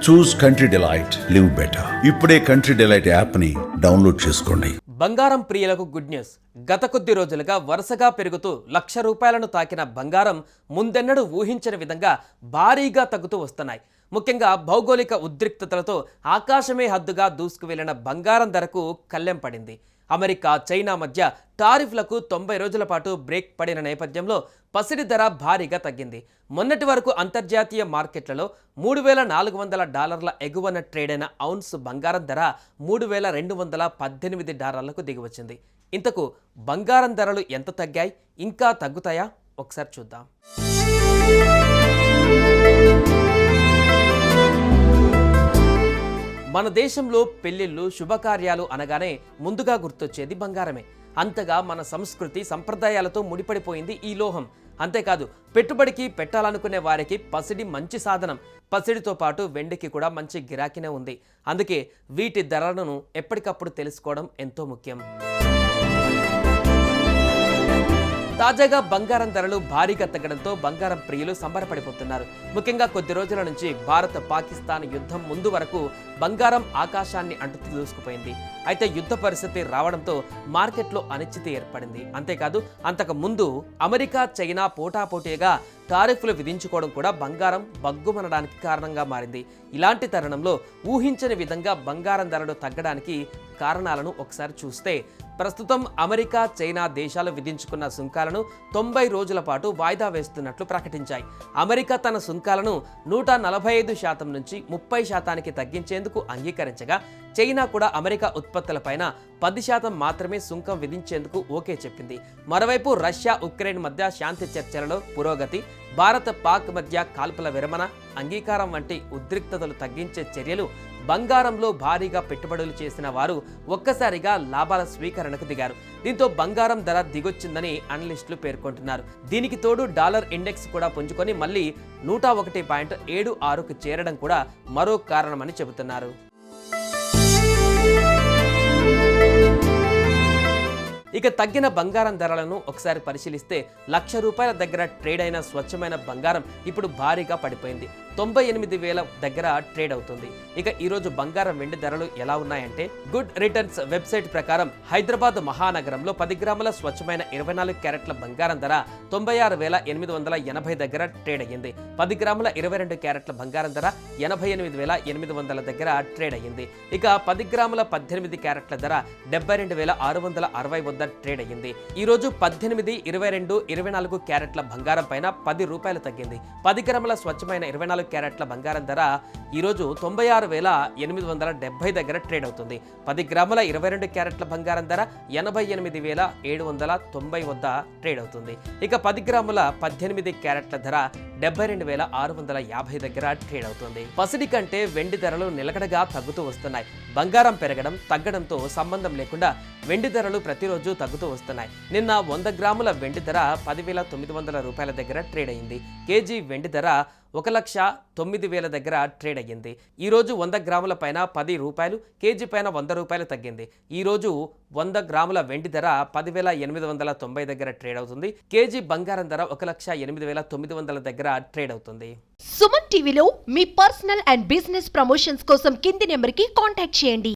చూస్ country delight, live better. ఇప్పుడే country delight app ని download చేసుకోండి. బంగారం ప్రియులకు గుడ్ న్యూస్. గత కొద్ది రోజులుగా వరుసగా పెరుగుతూ ₹1,00,000 తాకిన బంగారం ముందెన్నడూ ఊహించని విధంగా భారీగా తగ్గుతూ వస్తున్నాయి. ముఖ్యంగా భౌగోళిక ఉద్రిక్తతలతో ఆకాశమే హద్దుగా దూసుకు వెళ్లిన బంగారం ధరకు కళ్ళెం పడింది. అమెరికా, చైనా మధ్య టారిఫ్లకు 90 రోజుల పాటు బ్రేక్ పడిన నేపథ్యంలో పసిడి ధర భారీగా తగ్గింది. మొన్నటి వరకు అంతర్జాతీయ మార్కెట్లలో $3,400 ఎగువన ట్రేడ్ అయిన ఔన్స్ బంగారం ధర $3,218 దిగివచ్చింది. ఇంతకు బంగారం ధరలు ఎంత తగ్గాయి, ఇంకా తగ్గుతాయా? ఒకసారి చూద్దాం. మన దేశంలో పెళ్లిళ్ళు, శుభకార్యాలు అనగానే ముందుగా గుర్తొచ్చేది బంగారమే. అంతగా మన సంస్కృతి, సంప్రదాయాలతో ముడిపడిపోయింది ఈ లోహం. అంతేకాదు, పెట్టుబడికి పెట్టాలనుకునే వారికి పసిడి మంచి సాధనం. పసిడితో పాటు వెండికి కూడా మంచి గిరాకీనే ఉంది. అందుకే వీటి ధరలను ఎప్పటికప్పుడు తెలుసుకోవడం ఎంతో ముఖ్యం. తాజాగా బంగారం ధరలు భారీగా తగ్గడంతో బంగారం ప్రియులు సంబరపడిపోతున్నారు. ముఖ్యంగా కొద్ది రోజుల నుంచి భారత్ పాకిస్తాన్ యుద్ధం ముందు వరకు బంగారం ఆకాశాన్ని అంటుతూ దూసుకుపోయింది. అయితే యుద్ధ పరిస్థితి రావడంతో మార్కెట్లో అనిశ్చితి ఏర్పడింది. అంతేకాదు, అంతకు ముందు అమెరికా, చైనా పోటాపోటీగా టారిఫ్లు విధించుకోవడం కూడా బంగారం బగ్గుమనడానికి కారణంగా మారింది. ఇలాంటి తరుణంలో ఊహించని విధంగా బంగారం ధరలు తగ్గడానికి కారణాలను ఒకసారి చూస్తే, ప్రస్తుతం అమెరికా, చైనా దేశాలు విధించుకున్న సుంకాలను 90 రోజుల పాటు వాయిదా వేస్తున్నట్లు ప్రకటించాయి. అమెరికా తన సుంకాలను 145% నుంచి 30% తగ్గించేందుకు అంగీకరించగా, చైనా కూడా అమెరికా ఉత్పత్తులపైన 10% మాత్రమే సుంకం విధించేందుకు ఓకే చెప్పింది. మరోవైపు రష్యా, ఉక్రెయిన్ మధ్య శాంతి చర్చలలో పురోగతి, భారత్, పాక్ మధ్య కాల్పుల విరమణ, అంగీకారం వంటి ఉద్రిక్తతలు తగ్గించే చర్యలు బంగారంలో భారీగా పెట్టుబడులు చేసిన వారు ఒక్కసారిగా లాభాల స్వీకరణకు దిగారు. దీంతో బంగారం ధర దిగొచ్చిందని అనలిస్టులు పేర్కొంటున్నారు. దీనికి తోడు డాలర్ ఇండెక్స్ కూడా పుంజుకొని మళ్ళీ 101.76కు చేరడం కూడా మరో కారణమని చెబుతున్నారు. ఇక తగ్గిన బంగారం ధరలను ఒకసారి పరిశీలిస్తే, ₹1,00,000 దగ్గర ట్రేడ్ అయిన స్వచ్ఛమైన బంగారం ఇప్పుడు భారీగా పడిపోయింది. 98,000 దగ్గర ట్రేడ్ అవుతుంది. ఇక ఈరోజు బంగారం, వెండి ధరలు ఎలా ఉన్నాయంటే, గుడ్ రిటర్న్స్ వెబ్సైట్ ప్రకారం హైదరాబాద్ మహానగరంలో 10 గ్రాముల స్వచ్ఛమైన 24 క్యారెట్ల బంగారం ధర 96,880 దగ్గర ట్రేడ్ అయ్యింది. 10 గ్రాముల 22 క్యారెట్ల బంగారం ధర 88,800 దగ్గర ట్రేడ్ అయ్యింది. ఇక 10 గ్రాముల 18 క్యారెట్ల ధర 72,660 వద్ద ట్రేడ్ అయ్యింది. ఈ రోజు 18, 22, 24 క్యారెట్ల బంగారం పైన ₹10 తగ్గింది. 10 గ్రాముల స్వచ్ఛమైన 24 క్యారెట్ల బంగారం ధర ఈ రోజు 96,870 దగ్గర ట్రేడ్ అవుతుంది. 10 గ్రాముల 22 క్యారెట్ల బంగారం ధర 88,790 వద్ద ట్రేడ్ అవుతుంది. ఇక 10 గ్రాముల 18 క్యారెట్ల ధర 72,650 దగ్గర ట్రేడ్ అవుతుంది. పసిడి కంటే వెండి ధరలు నిలకడగా తగ్గుతూ వస్తున్నాయి. బంగారం పెరగడం, తగ్గడంతో సంబంధం లేకుండా వెండి ధరలు ప్రతిరోజు తగ్గుతూ వస్తున్నాయి. నిన్న 100 గ్రాముల వెండి ధర ₹10,900 దగ్గర ట్రేడ్ అయింది. కేజీ వెండి ధర ₹1,09,000 దగ్గర ట్రేడ్ అయ్యింది. ఈ రోజు 100 గ్రాముల పైన ₹10, కేజీ పైన ₹100 తగ్గింది. ఈ రోజు 100 గ్రాముల వెండి ధర 10,890 దగ్గర ట్రేడ్ అవుతుంది. కేజీ బంగారం ధర 1,08,900 దగ్గర ట్రేడ్ అవుతుంది. సుమన్ టీవీలో మీ పర్సనల్ అండ్ బిజినెస్ ప్రమోషన్స్ కోసం కింది నెంబర్కి కాంటాక్ట్ చేయండి.